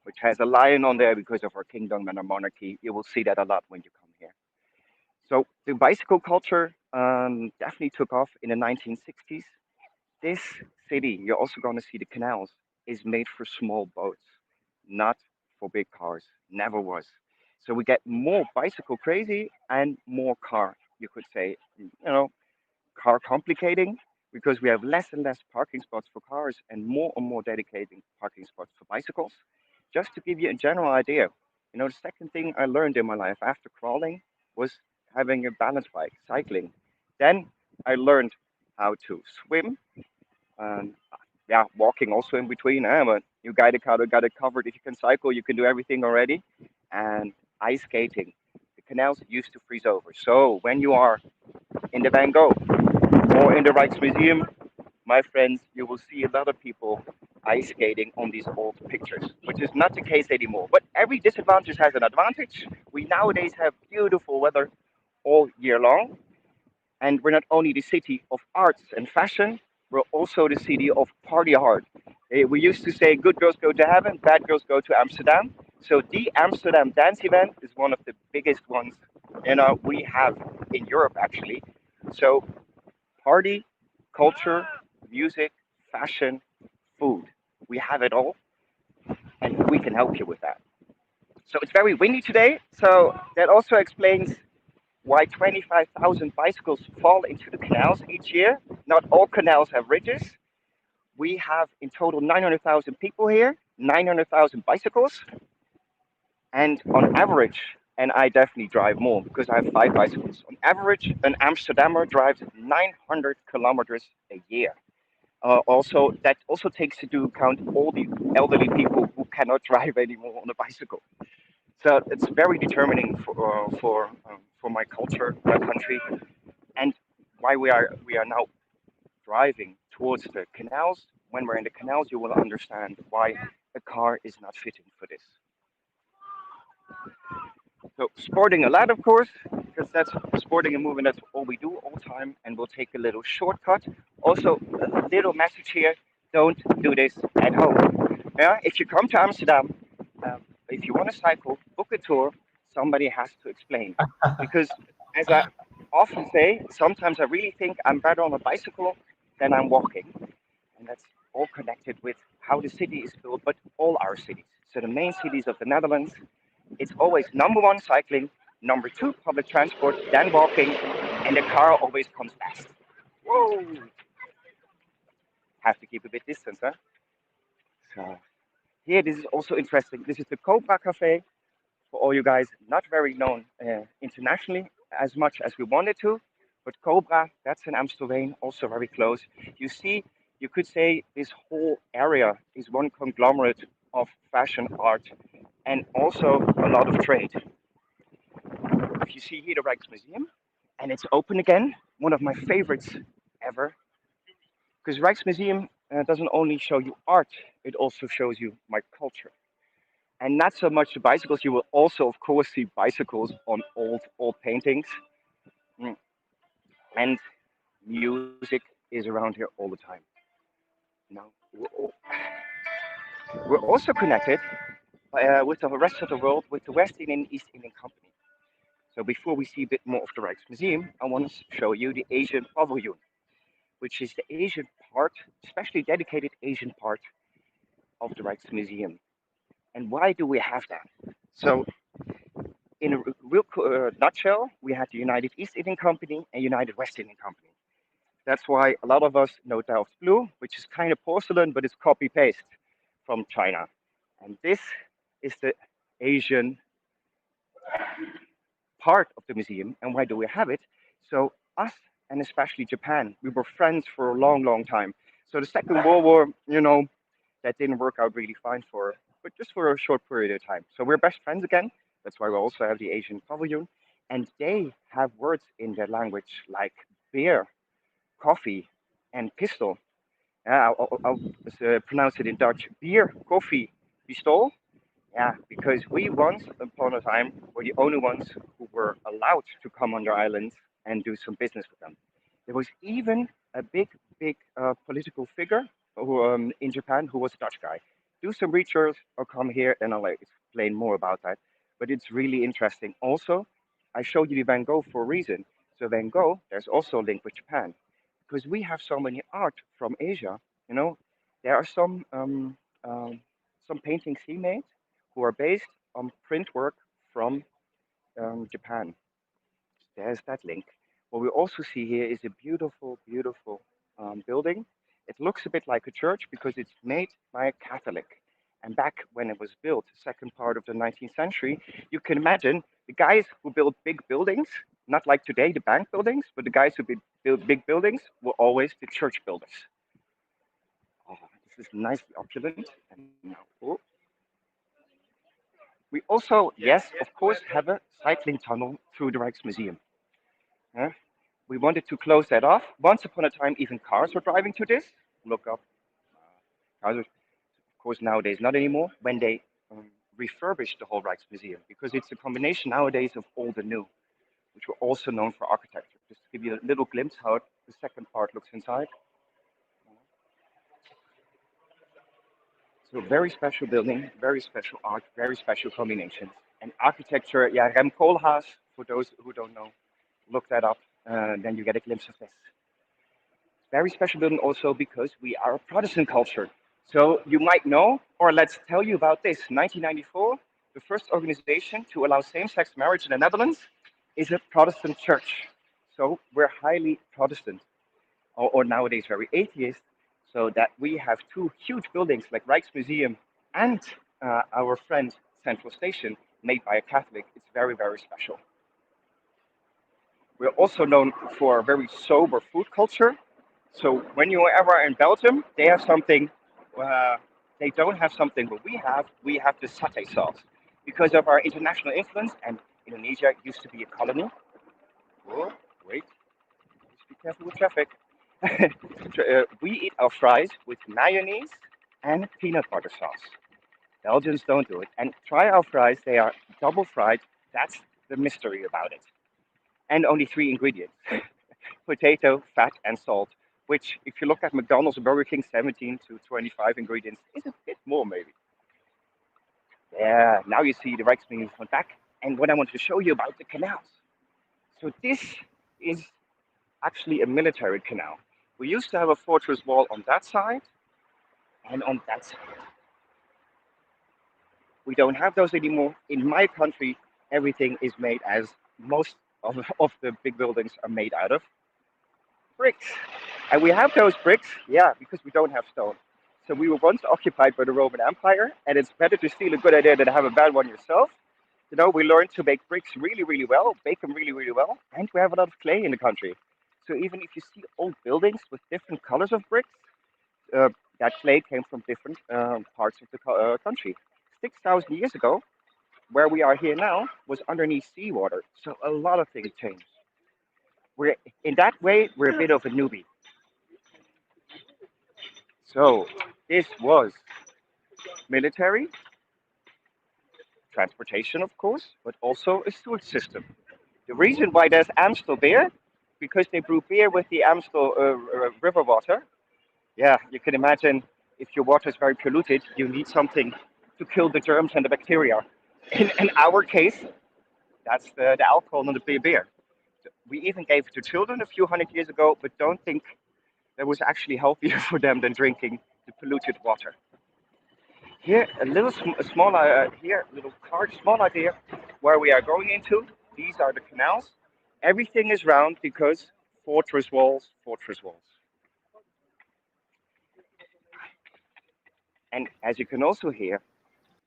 which has a lion on there because of our kingdom and our monarchy. You will see that a lot when you come here. So the bicycle culture definitely took off in the 1960s. This city, you're also going to see the canals. is made for small boats, not for big cars. Never was. So we get more bicycle crazy and more car, you could say, car complicating because we have less and less parking spots for cars and more dedicating parking spots for bicycles. Just to give you a general idea, the second thing I learned in my life after crawling was having a balance bike, cycling. Then I learned how to swim and yeah, walking also in between. But you got it covered. If you can cycle, you can do everything already. And ice skating. The canals used to freeze over. So when you are in the Van Gogh or in the Rijksmuseum, my friends, you will see a lot of people ice skating on these old pictures, which is not the case anymore. But every disadvantage has an advantage. We nowadays have beautiful weather all year long, and we're not only the city of arts and fashion, we're also the city of party hard. We used to say good girls go to heaven, bad girls go to Amsterdam. So the Amsterdam dance event is one of the biggest ones we have in Europe actually. So party, culture, music, fashion, food. We have it all, and we can help you with that. So it's very windy today, so that also explains why 25,000 bicycles fall into the canals each year. Not all canals have ridges. We have in total 900,000 people here, 900,000 bicycles, and on average, and I definitely drive more because I have 5 bicycles. On average, an Amsterdammer drives 900 kilometers a year. Also, that also takes into account all the elderly people who cannot drive anymore on a bicycle. So it's very determining for my culture, my country, and why we are now driving towards the canals. When we're in the canals, you will understand why a car is not fitting for this. So sporting a lot, of course, because that's sporting and moving. That's all we do all the time, and we'll take a little shortcut. Also, a little message here: don't do this at home. Yeah, if you come to Amsterdam, if you want to cycle, book a tour. Somebody has to explain, because as I often say, sometimes I really think I'm better on a bicycle than I'm walking, and that's all connected with how the city is built, but all our cities. So the main cities of the Netherlands, it's always number one cycling, number two public transport, then walking, and the car always comes last. Whoa! Have to keep a bit distance, huh? So here, this is also interesting. This is the Cobra Cafe for all you guys, not very known internationally as much as we wanted to, but Cobra, that's in Amsterdam, also very close. You see, you could say this whole area is one conglomerate of fashion, art, and also a lot of trade. If you see here the Rijksmuseum, and it's open again, one of my favorites ever, because Rijksmuseum doesn't only show you art, it also shows you my culture. And not so much the bicycles, you will also, of course, see bicycles on old paintings. Mm. And music is around here all the time. Now, we're also connected with the rest of the world with the West Indian and East Indian Company. So before we see a bit more of the Rijksmuseum, I want to show you the Asian Pavilion, which is the Asian part, especially dedicated Asian part of the Rijksmuseum. And why do we have that? So, in a real nutshell, we had the United East Indian Company and United West Indian Company. That's why a lot of us know Delft Blue, which is kind of porcelain, but it's copy paste from China. And this is the Asian part of the museum. And why do we have it? So us and especially Japan, we were friends for a long, long time. So the Second World War, that didn't work out really fine but just for a short period of time. So we're best friends again. That's why we also have the Asian Pavilion. And they have words in their language like beer, coffee, and pistol. I'll pronounce it in Dutch. Beer, coffee, pistol. Yeah, because we once upon a time were the only ones who were allowed to come on their islands and do some business with them. There was even a big political figure in Japan who was a Dutch guy. Do some research or come here and I'll explain more about that. But it's really interesting. Also, I showed you the Van Gogh for a reason. So Van Gogh, there's also a link with Japan because we have so many art from Asia. You know, there are some some paintings he made who are based on print work from Japan. There's that link. What we also see here is a beautiful, beautiful building. It looks a bit like a church because it's made by a Catholic. And back when it was built, the second part of the 19th century, you can imagine the guys who built big buildings, not like today, the bank buildings, but the guys who built big buildings were always the church builders. Oh, this is nicely opulent. And now, oh. We also, yes, of course, have a cycling tunnel through the Rijksmuseum. Huh? We wanted to close that off. Once upon a time, even cars were driving to this. Look up. Cars, of course, nowadays not anymore. When they refurbished the whole Rijksmuseum, because it's a combination nowadays of old and new, which were also known for architecture. Just to give you a little glimpse how the second part looks inside. So very special building, very special art, very special combinations. And architecture, yeah, Rem Koolhaas, for those who don't know, look that up, then you get a glimpse of this. Very special building also because we are a Protestant culture. So you might know, or let's tell you about this. 1994, the first organization to allow same-sex marriage in the Netherlands is a Protestant church. So we're highly Protestant, or nowadays very atheist, so that we have two huge buildings like Rijksmuseum and our friend Central Station made by a Catholic. It's very, very special. We're also known for a very sober food culture. So when you ever are in Belgium, they have something, they don't have something, but we have the satay sauce. Because of our international influence, and Indonesia used to be a colony. Oh, wait, just be careful with traffic. We eat our fries with mayonnaise and peanut butter sauce. Belgians don't do it. And try our fries, they are double fried. That's the mystery about it. And only 3 ingredients. Potato, fat, and salt, which if you look at McDonald's and Burger King, 17 to 25 ingredients is a bit more maybe. Yeah, now you see the Rijksmuseum from back. And what I want to show you about the canals. So this is actually a military canal. We used to have a fortress wall on that side and on that side. We don't have those anymore. In my country, everything is made as most of the big buildings are made out of bricks. And we have those bricks, yeah, because we don't have stone. So we were once occupied by the Roman Empire, and it's better to steal a good idea than have a bad one yourself. You know, we learned to make bricks really, really well, bake them really, really well, and we have a lot of clay in the country. So even if you see old buildings with different colors of bricks, that clay came from different parts of the country. 6,000 years ago, where we are here now, was underneath seawater. So a lot of things changed. We're in that way, we're a bit of a newbie. So this was military, transportation, of course, but also a sewage system. The reason why there's Amstel beer, because they brew beer with the Amstel river water. Yeah, you can imagine if your water is very polluted, you need something to kill the germs and the bacteria. In our case, that's the alcohol in the beer. We even gave it to children a few hundred years ago, but don't think that was actually healthier for them than drinking the polluted water. Here, a little small card, small idea where we are going into. These are the canals. Everything is round because fortress walls, fortress walls. And as you can also hear,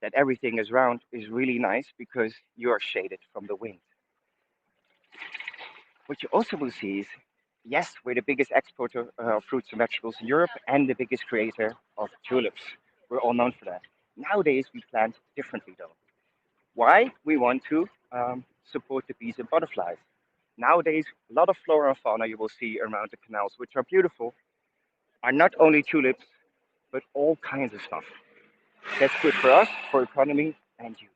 that everything is round is really nice because you are shaded from the wind. What you also will see is, yes, we're the biggest exporter of fruits and vegetables in Europe and the biggest creator of tulips. We're all known for that. Nowadays, we plant differently though. Why? We want to support the bees and butterflies. Nowadays, a lot of flora and fauna you will see around the canals, which are beautiful, are not only tulips, but all kinds of stuff. That's good for us, for economy, and you.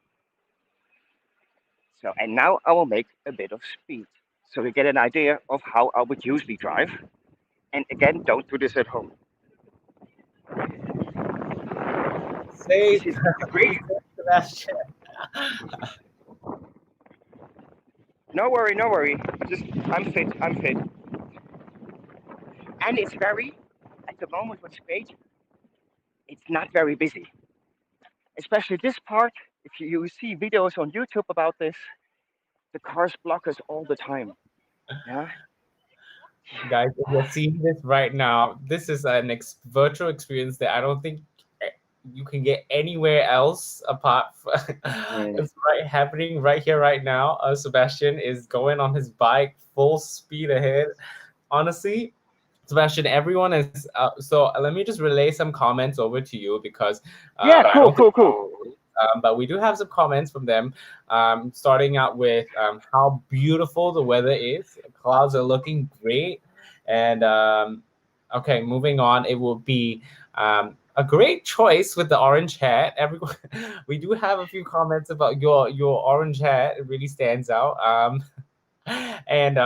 So, and now I will make a bit of speed, so you get an idea of how I would usually drive. And again, don't do this at home. Safe. This is great. Sebastian. No worry, no worry. Just, I'm fit, I'm fit. And it's very, at the moment with speed, it's not very busy. Especially this part, if you see videos on YouTube about this, the cars block us all the time. Yeah. Guys, if you're seeing this right now, this is an virtual experience that I don't think you can get anywhere else apart from it's right happening right here, right now. Sebastian is going on his bike full speed ahead. Honestly, Sebastian, everyone is so let me just relay some comments over to you because Yeah, I cool, don't think cool. but we do have some comments from them. Starting out with how beautiful the weather is. Clouds are looking great. And okay, moving on, it will be a great choice with the orange hat. Everyone, we do have a few comments about your orange hat. It really stands out. And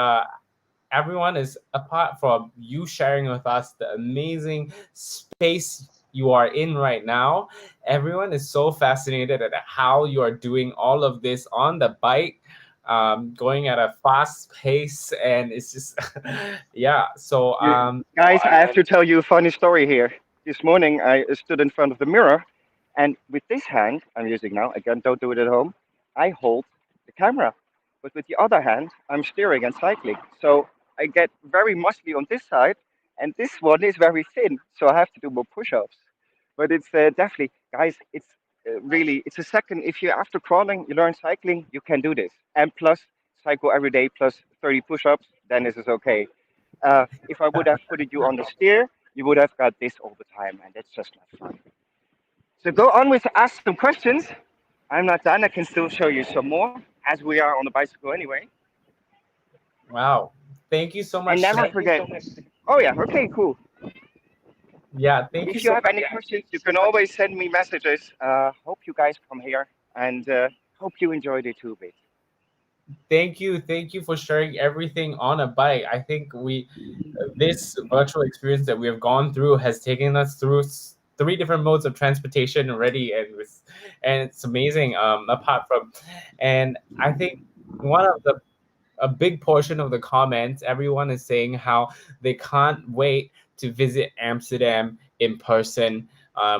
everyone is, apart from you sharing with us the amazing space you are in right now, everyone is so fascinated at how you are doing all of this on the bike, going at a fast pace, and it's just yeah. So Guys, I have to tell you a funny story here. This morning, I stood in front of the mirror, and with this hand I'm using now, again, don't do it at home, I hold the camera. But with the other hand, I'm steering and cycling. So I get very muscly on this side, and this one is very thin. So I have to do more push ups. But it's definitely, guys, it's really, it's a second. If you, after crawling, you learn cycling, you can do this. And plus, cycle every day plus 30 push ups, then this is okay. If I would have put you on the steer, you would have got this all the time, and that's just not fun. So go on with ask some questions. I'm not done. I can still show you some more as we are on the bicycle anyway. wow, thank you so much. And never forget. Oh yeah. Okay. Cool. Yeah, thank you If so you have any questions, you can always send me messages. Hope you guys come here, and hope you enjoyed it too, bit. thank you for sharing everything on a bike. I think this virtual experience that we have gone through has taken us through three different modes of transportation already, and it's amazing. Apart from, and I think one of the a big portion of the comments, everyone is saying how they can't wait to visit Amsterdam in person,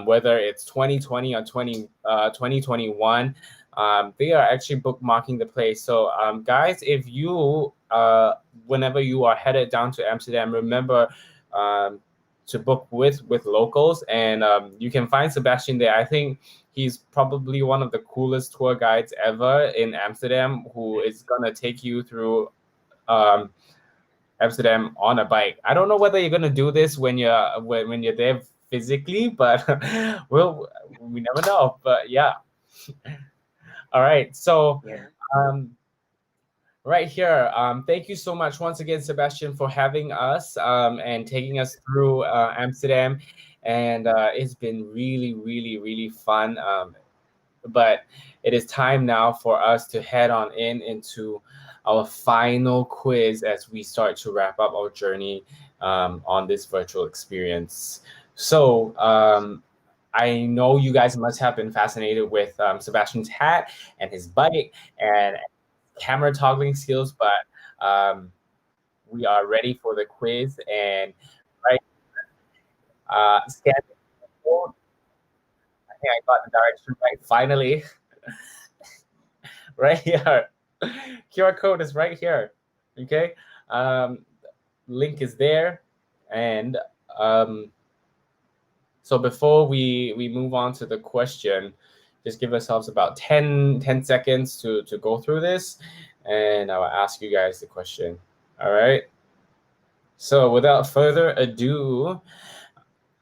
whether it's 2020 or 2021. They are actually bookmarking the place. So, guys, if you, whenever you are headed down to Amsterdam, remember to book with locals, and you can find Sebastian there. I think he's probably one of the coolest tour guides ever in Amsterdam, who is gonna take you through Amsterdam on a bike. I don't know whether you're gonna do this when you're there physically, but we never know. But yeah. All right. So right here, thank you so much once again, Sebastian, for having us and taking us through Amsterdam. And it's been really, really, really fun. But it is time now for us to head on into our final quiz as we start to wrap up our journey on this virtual experience. So I know you guys must have been fascinated with Sebastian's hat and his bike and camera toggling skills, but we are ready for the quiz. And right, scan the code. I think I got the direction right finally. Right here. QR code is right here. Okay. Link is there. And so before we move on to the question, just give ourselves about 10 seconds to go through this, and I will ask you guys the question. All right. So without further ado,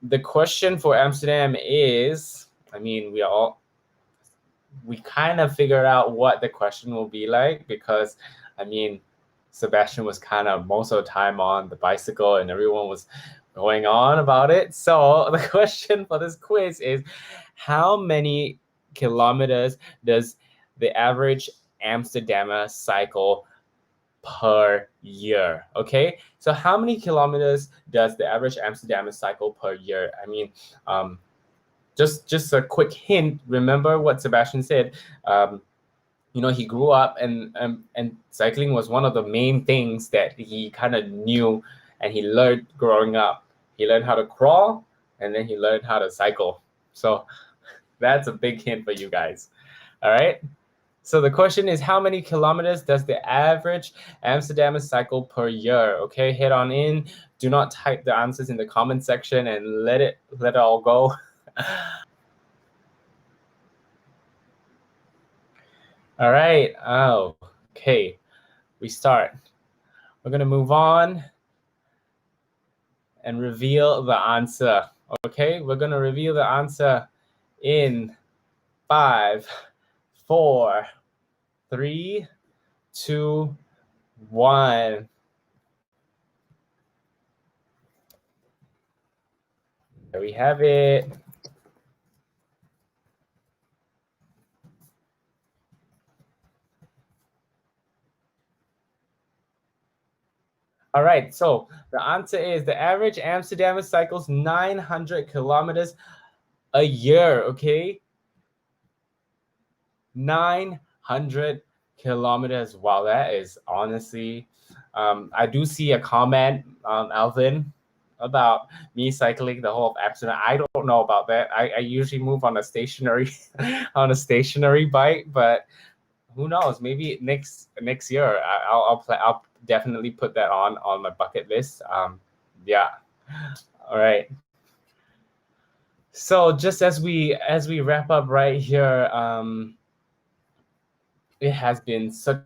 the question for Amsterdam is, I mean, we kind of figured out what the question will be like, because I mean, Sebastian was kind of most of the time on the bicycle and everyone was going on about it. So the question for this quiz is, how many kilometers does the average Amsterdamer cycle per year? Okay, so how many kilometers does the average Amsterdamer cycle per year? I mean, just a quick hint. Remember what Sebastian said. He grew up and cycling was one of the main things that he kind of knew and he learned growing up. He learned how to crawl and then he learned how to cycle. So that's a big hint for you guys. All right. So the question is, how many kilometers does the average Amsterdam cycle per year? Okay, head on in. Do not type the answers in the comment section and let it all go. All right. Oh, okay. We start. We're gonna move on and reveal the answer. Okay, we're gonna reveal the answer in 5, 4, 3, 2, 1. There we have it. All right, so the answer is the average Amsterdam cycles 900 kilometers a year, okay? 900 kilometers. Wow, that is honestly, I do see a comment, Alvin, about me cycling the whole of Amsterdam. I don't know about that. I usually move on a stationary on a stationary bike, but who knows? Maybe next year I'll definitely put that on my bucket list. Yeah. All right. So just as we wrap up right here, it has been such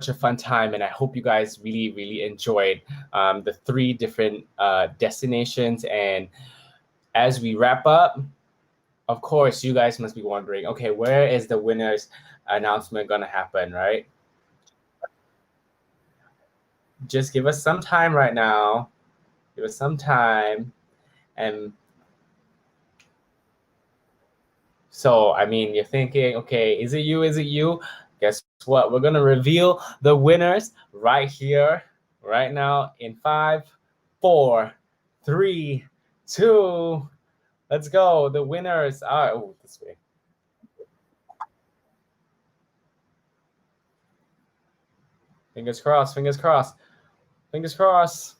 a fun time, and I hope you guys really enjoyed the 3 different destinations. And as we wrap up, of course, you guys must be wondering, okay, where is the winner's announcement gonna happen, right? Just give us some time right now. Give us some time. And so, I mean, you're thinking, okay, is it you? Is it you? Guess what? We're gonna reveal the winners right here, right now, in 5, 4, 3, 2. Let's go. The winners are, oh, this way. Fingers crossed, fingers crossed, fingers crossed.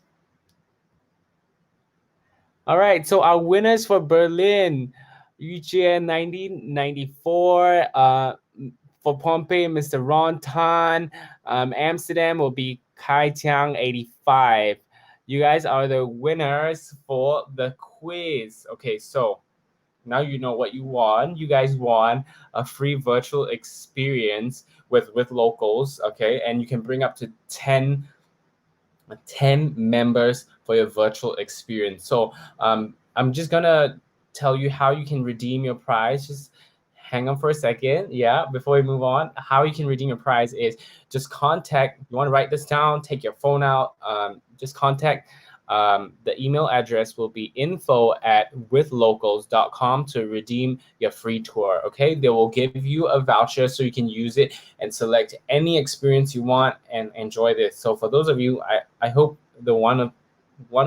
All right, so our winners for Berlin, Yujian 1994, for Pompeii, Mr. Ron Tan, Amsterdam will be Kai Tiang 85. You guys are the winners for the quiz. Okay, so now you know what you won. You guys won a free virtual experience with Withlocals, okay? And you can bring up to 10 members for your virtual experience. So I'm just gonna tell you how you can redeem your prize. Just hang on for a second. Yeah, before we move on, how you can redeem your prize is just contact, you want to write this down, take your phone out, just contact, the email address will be info@withlocals.com to redeem your free tour. Okay, they will give you a voucher so you can use it and select any experience you want and enjoy this. So for those of you, I hope the one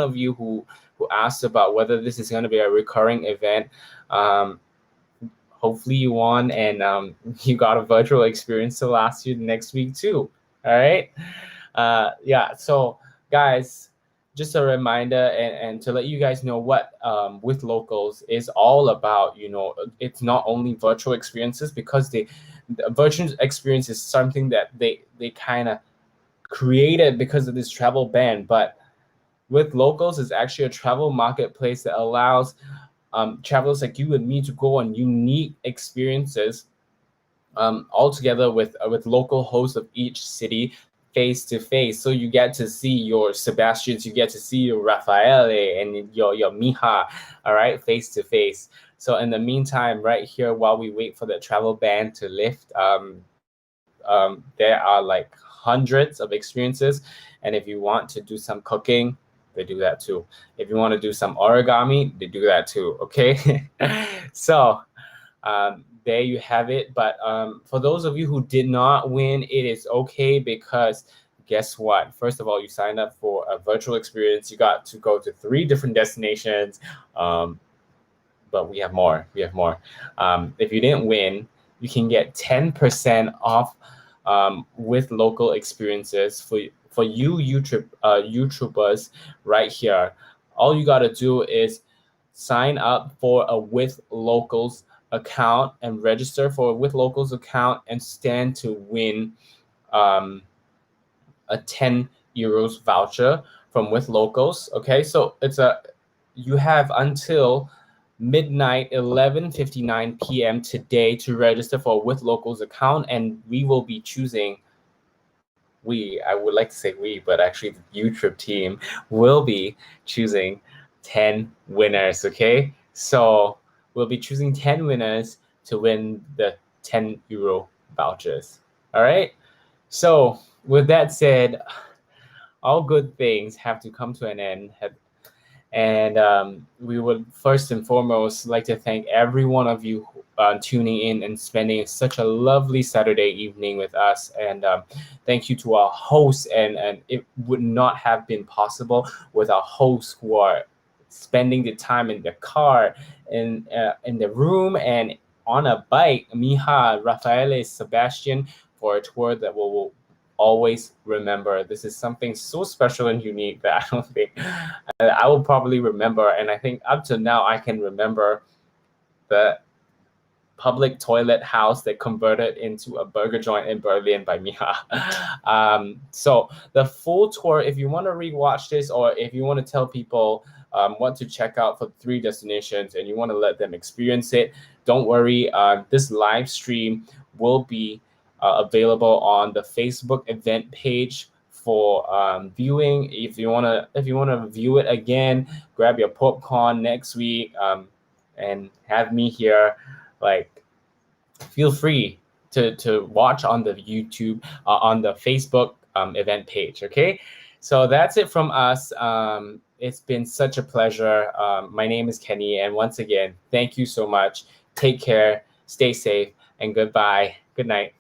of you who asked about whether this is going to be a recurring event, hopefully you won and you got a virtual experience to last you next week too. All right. Yeah, so guys, just a reminder and to let you guys know what Withlocals is all about. You know, it's not only virtual experiences, because the virtual experience is something that they kind of created because of this travel ban, but Withlocals is actually a travel marketplace that allows travelers like you and me to go on unique experiences all together with local hosts of each city face to face. So you get to see your Sebastians, you get to see your Raffaele and your Miha, all right, face to face. So in the meantime, right here, while we wait for the travel ban to lift, there are like hundreds of experiences. And if you want to do some cooking, they do that too. If you want to do some origami, they do that too. Okay. So there you have it. But for those of you who did not win, it is okay, because guess what? First of all, you signed up for a virtual experience. You got to go to 3 different destinations. But we have more. We have more. If you didn't win, you can get 10% off with local experiences for you YouTrippers right here. All you got to do is sign up for a Withlocals account and register for a Withlocals account and stand to win a 10 euros voucher from Withlocals. Okay, so you have until midnight 11:59 p.m. today to register for a Withlocals account, and we will be choosing. I would like to say we, but actually the YouTrip team will be choosing 10 winners. Okay, so we'll be choosing 10 winners to win the 10 euro vouchers. All right. So with that said, all good things have to come to an end. And we would first and foremost like to thank every one of you tuning in and spending such a lovely Saturday evening with us. And thank you to our hosts. And it would not have been possible with our hosts who are spending the time in the car, in the room, and on a bike. Miha, Rafael, Sebastian, for a tour that will always remember. This is something so special and unique that I don't think I will probably remember. And I think up to now I can remember the public toilet house that converted into a burger joint in Berlin by Miha. So the full tour, if you want to rewatch this, or if you want to tell people what to check out for 3 destinations and you want to let them experience it, don't worry. This live stream will be available on the Facebook event page for viewing. If you wanna view it again, grab your popcorn next week and have me here. Like, feel free to watch on the YouTube on the Facebook event page. Okay, so that's it from us. It's been such a pleasure. My name is Kenny, and once again, thank you so much. Take care, stay safe, and goodbye. Good night.